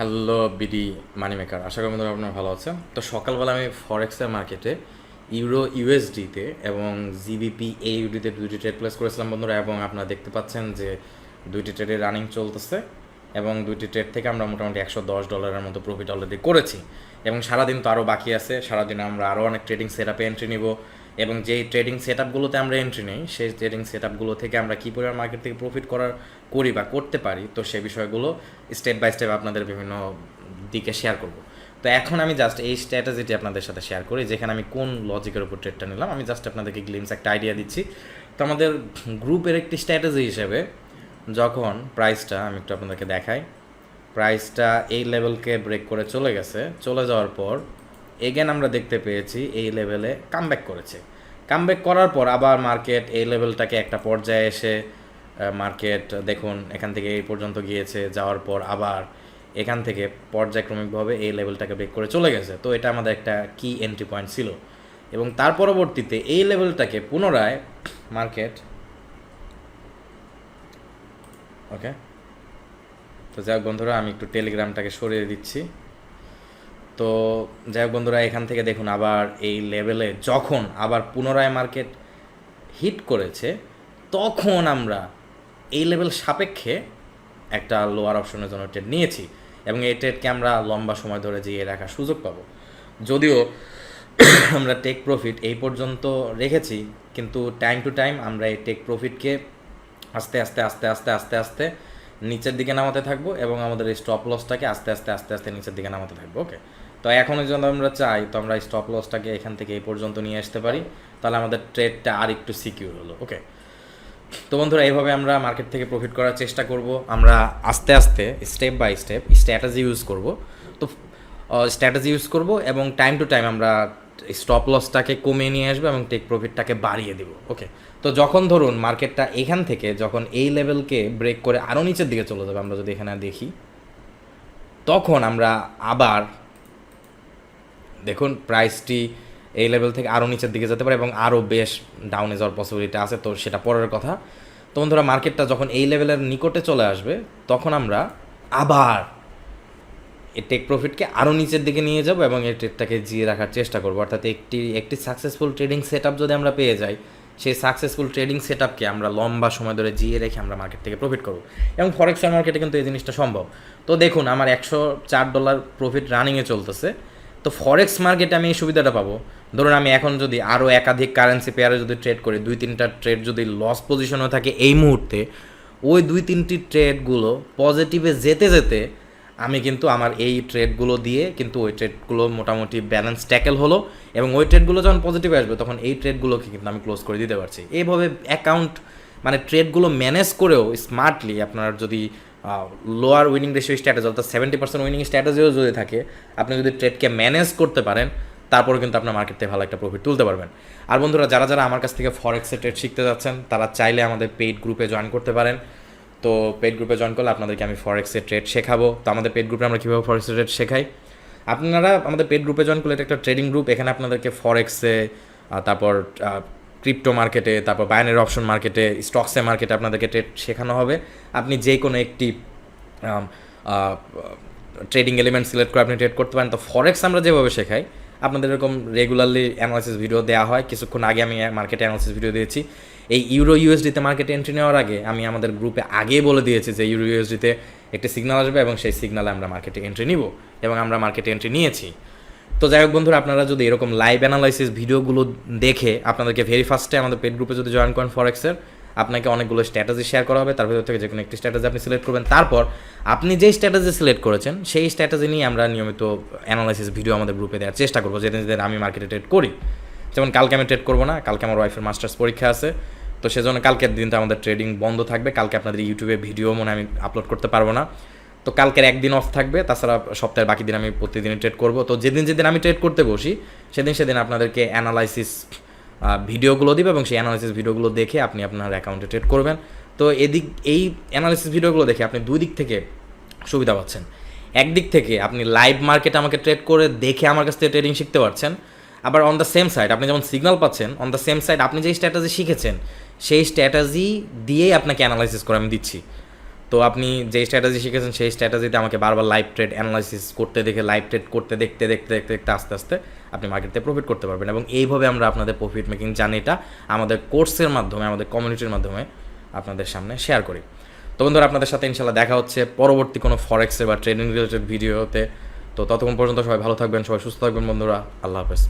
Hello BD মানি maker, আশা করি বন্ধুরা আপনারা ভালো আছেন। তো সকালবেলা আমি ফরেক্সের মার্কেটে ইউরো ইউএসডিতে এবং জিবিপি এইউডিতে দুইটি ট্রেড প্লেস করেছিলাম বন্ধুরা, এবং আপনারা দেখতে পাচ্ছেন যে দুইটি ট্রেডে রানিং চলতেছে এবং দুইটি ট্রেড থেকে আমরা মোটামুটি $110 মতো প্রফিট অলরেডি করেছি। এবং সারাদিন তো আরও বাকি আছে, সারাদিন আমরা আরও অনেক ট্রেডিং সেট আপে এন্ট্রি নিব, এবং যেই ট্রেডিং সেট আপগুলোতে আমরা এন্ট্রি নিই সেই ট্রেডিং সেট আপগুলো থেকে আমরা কী পরিমাণ মার্কেট থেকে প্রফিট করি বা করতে পারি, তো সেই বিষয়গুলো স্টেপ বাই স্টেপ আপনাদের বিভিন্ন দিকে শেয়ার করব। তো এখন আমি জাস্ট এই স্ট্র্যাটেজিটি আপনাদের সাথে শেয়ার করি, যেখানে আমি কোন লজিকের উপর ট্রেডটা নিলাম আমি জাস্ট আপনাদেরকে গ্লিমস একটা আইডিয়া দিচ্ছি। তো আমাদের গ্রুপের একটি স্ট্র্যাটেজি হিসেবে যখন প্রাইসটা আমি একটু আপনাদেরকে দেখাই, প্রাইসটা এই লেভেলকে ব্রেক করে চলে গেছে, চলে যাওয়ার পর এগেন আমরা দেখতে পেয়েছি এই লেভেলে কামব্যাক করেছে। কামব্যাক করার পর আবার মার্কেট এই লেভেলটাকে একটা পর্যায়ে এসে মার্কেট দেখুন এখান থেকে এই পর্যন্ত গিয়েছে, যাওয়ার পর আবার এখান থেকে পর্যায়ক্রমিকভাবে এই লেভেলটাকে ব্রেক করে চলে গেছে। তো এটা আমাদের একটা কি এন্ট্রি পয়েন্ট ছিল, এবং তার পরবর্তীতে এই লেভেলটাকে পুনরায় মার্কেট ওকে। তো যাই হোক বন্ধুরা, আমি একটু টেলিগ্রামটাকে সরিয়ে দিচ্ছি। তো যাই হোক বন্ধুরা, এখান থেকে দেখুন আবার এই লেভেলে যখন আবার পুনরায় মার্কেট হিট করেছে, তখন আমরা এই লেভেল সাপেক্ষে একটা লোয়ার অপশনের জন্য ট্রেড নিয়েছি, এবং এই ট্রেডকে আমরা লম্বা সময় ধরে জিয়ে রাখার সুযোগ পাবো। যদিও আমরা টেক প্রফিট এই পর্যন্ত রেখেছি, কিন্তু টাইম টু টাইম আমরা এই টেক প্রফিটকে আস্তে আস্তে আস্তে আস্তে আস্তে আস্তে নিচের দিকে নামাতে থাকবো, এবং আমাদের এই স্টপ লসটাকে আস্তে আস্তে আস্তে আস্তে নিচের দিকে নামাতে থাকবো। ওকে, তো এখনও যদি আমরা চাই তো আমরা স্টপ লসটাকে এখান থেকে এই পর্যন্ত নিয়ে আসতে পারি, তাহলে আমাদের ট্রেডটা আর একটু সিকিউর হলো। ওকে, তো বন্ধুরা এইভাবে আমরা মার্কেট থেকে প্রফিট করার চেষ্টা করব। আমরা আস্তে আস্তে step by step strategy use করব। তো স্ট্র্যাটেজি ইউজ করব এবং টাইম টু টাইম আমরা স্টপ লসটাকে কমিয়ে নিয়ে আসবো এবং টেক প্রফিটটাকে বাড়িয়ে দেবো। ওকে, তো যখন ধরুন মার্কেটটা এখান থেকে যখন এই লেভেলকে ব্রেক করে আরও নিচের দিকে চলে যাবে, আমরা যদি এখানে দেখি, তখন আমরা আবার দেখুন প্রাইসটি এই লেভেল থেকে আরও নিচের দিকে যেতে পারে এবং আরও বেশ ডাউনে যাওয়ার পসিবিলিটি আছে, তো সেটা পরের কথা। তো বন্ধুরা, মার্কেটটা যখন এই লেভেলের নিকটে চলে আসবে, তখন আমরা আবার এই টেক প্রফিটকে আরও নিচের দিকে নিয়ে যাব এবং এই ট্রেডটাকে জিয়ে রাখার চেষ্টা করবো। অর্থাৎ একটি সাকসেসফুল ট্রেডিং সেট আপ যদি আমরা পেয়ে যাই, সেই সাকসেসফুল ট্রেডিং সেট আপকে আমরা লম্বা সময় ধরে জিয়ে রেখে আমরা মার্কেট থেকে প্রফিট করবো, এবং ফরেক্সের মার্কেটে কিন্তু এই জিনিসটা সম্ভব। তো দেখুন আমার $104 প্রফিট রানিংয়ে চলতেছে। তো ফরেক্স মার্কেটে আমি এই সুবিধাটা পাবো, ধরুন আমি এখন যদি আরও একাধিক কারেন্সি পেয়ারে যদি ট্রেড করি, 2-3টা ট্রেড যদি লস পজিশনে থাকে এই মুহূর্তে, ওই 2-3টি ট্রেডগুলো পজিটিভে যেতে যেতে আমি কিন্তু আমার এই ট্রেডগুলো দিয়ে কিন্তু ওই ট্রেডগুলো মোটামুটি ব্যালেন্স ট্যাকেল হলো, এবং ওই ট্রেডগুলো যখন পজিটিভে আসবে তখন এই ট্রেডগুলোকে কিন্তু আমি ক্লোজ করে দিতে পারছি। এইভাবে অ্যাকাউন্ট মানে ট্রেডগুলো ম্যানেজ করেও স্মার্টলি আপনার যদি লোয়ার উইনিং রেশিও স্ট্র্যাটেজি অর্থাৎ 70% উইনিং স্ট্র্যাটেজিও যদি থাকে, আপনি যদি ট্রেডকে ম্যানেজ করতে পারেন, তারপরে কিন্তু আপনার মার্কেট থেকে ভালো একটা প্রফিট তুলতে পারবেন। আর বন্ধুরা, যারা যারা আমার কাছ থেকে ফরেক্সের ট্রেড শিখতে যাচ্ছেন, তারা চাইলে আমাদের পেইড গ্রুপে জয়েন করতে পারেন। তো পেইড গ্রুপে জয়েন করলে আপনাদেরকে আমি ফরেক্সের ট্রেড শেখাবো। তো আমাদের পেইড গ্রুপে আমরা কীভাবে ফরেক্সের ট্রেড শেখাই, আপনারা আমাদের পেইড গ্রুপে জয়েন করলে এটা একটা ট্রেডিং গ্রুপ, এখানে আপনাদেরকে ফরেক্সে, তারপর ক্রিপ্টো মার্কেটে, তারপর বাইনারি অপশন মার্কেটে, স্টকসের মার্কেটে আপনাদেরকে ট্রেড শেখানো হবে। আপনি যে কোনো একটি ট্রেডিং এলিমেন্ট সিলেক্ট করে আপনি ট্রেড করতে পারেন। তো ফরেক্স আমরা যেভাবে শেখাই, আপনাদের এরকম রেগুলারলি অ্যানালাইসিস ভিডিও দেওয়া হয়। কিছুক্ষণ আগে আমি মার্কেটে অ্যানালাইসিস ভিডিও দিয়েছি। এই ইউরো ইউএসডিতে মার্কেটে এন্ট্রি নেওয়ার আগে আমি আমাদের গ্রুপে আগেই বলে দিয়েছি যে ইউরো ইউএসডিতে একটি সিগন্যাল আসবে এবং সেই সিগন্যালে আমরা মার্কেটে এন্ট্রি নিব, এবং আমরা মার্কেটে এন্ট্রি নিয়েছি। তো যাই হোক বন্ধুরা, আপনারা যদি এরকম লাইভ অ্যানালাইসিস ভিডিওগুলো দেখে আপনাদেরকে ভেরি ফার্স্টে আমাদের পেড গ্রুপে যদি জয়েন করেন ফরেক্সের, আপনাকে অনেকগুলো স্ট্র্যাটেজি শেয়ার করা হবে, তার ভিতর থেকে যে কোনো একটি স্ট্র্যাটেজি আপনি সিলেক্ট করবেন। তারপর আপনি যেই স্ট্র্যাটেজি সিলেক্ট করেছেন সেই স্ট্র্যাটেজি নিয়ে আমরা নিয়মিত অ্যানালাইসিস ভিডিও আমাদের গ্রুপে দেওয়ার চেষ্টা করবো, যেদিন যেদিন আমি মার্কেটে ট্রেড করি। যেমন কালকে আমি ট্রেড করবো না, কালকে আমার ওয়াইফের মাস্টার্স পরীক্ষা আছে, তো সেজন্য কালকের দিনটা আমাদের ট্রেডিং বন্ধ থাকবে। কালকে আপনাদের ইউটিউবে ভিডিও মনে আমি আপলোড করতে পারবো না, তো কালকের একদিন অফ থাকবে। তাছাড়া সপ্তাহের বাকি দিন আমি প্রতিদিনই ট্রেড করবো। তো যেদিন যেদিন আমি ট্রেড করতে বসি সেদিন আপনাদেরকে অ্যানালাইসিস ভিডিওগুলো দিবে, এবং সেই অ্যানালাইসিস ভিডিওগুলো দেখে আপনি আপনার অ্যাকাউন্টে ট্রেড করবেন। তো এই অ্যানালাইসিস ভিডিওগুলো দেখে আপনি দুই দিক থেকে সুবিধা পাচ্ছেন। একদিক থেকে আপনি লাইভ মার্কেটে আমাকে ট্রেড করে দেখে আমার কাছ থেকে ট্রেডিং শিখতে পারছেন, আবার অন দ্য সেম সাইড আপনি যেমন সিগন্যাল পাচ্ছেন, অন দ্য সেম সাইড আপনি যেই স্ট্র্যাটেজি শিখেছেন সেই স্ট্র্যাটেজি দিয়েই আপনাকে অ্যানালাইসিস করে আমি দিচ্ছি। তো আপনি যেই স্ট্র্যাটেজি শিখেছেন সেই স্ট্র্যাটেজিতে আমাকে বারবার লাইভ ট্রেড অ্যানালাইসিস করতে দেখে লাইভ ট্রেড করতে দেখতে দেখতে দেখতে দেখতে আস্তে আস্তে আপনি মার্কেটে প্রফিট করতে পারবেন। এবং এইভাবে আমরা আপনাদের প্রফিট মেকিং জার্নিটা আমাদের কোর্সের মাধ্যমে আমাদের কমিউনিটির মাধ্যমে আপনাদের সামনে শেয়ার করি। তো বন্ধুরা, আপনাদের সাথে ইনশাল্লাহ দেখা হচ্ছে পরবর্তী কোনো ফরেক্সের বা ট্রেডিং রিলেটেড ভিডিওতে। তো ততক্ষণ পর্যন্ত সবাই ভালো থাকবেন, সবাই সুস্থ থাকবেন বন্ধুরা। আল্লাহ হাফেজ।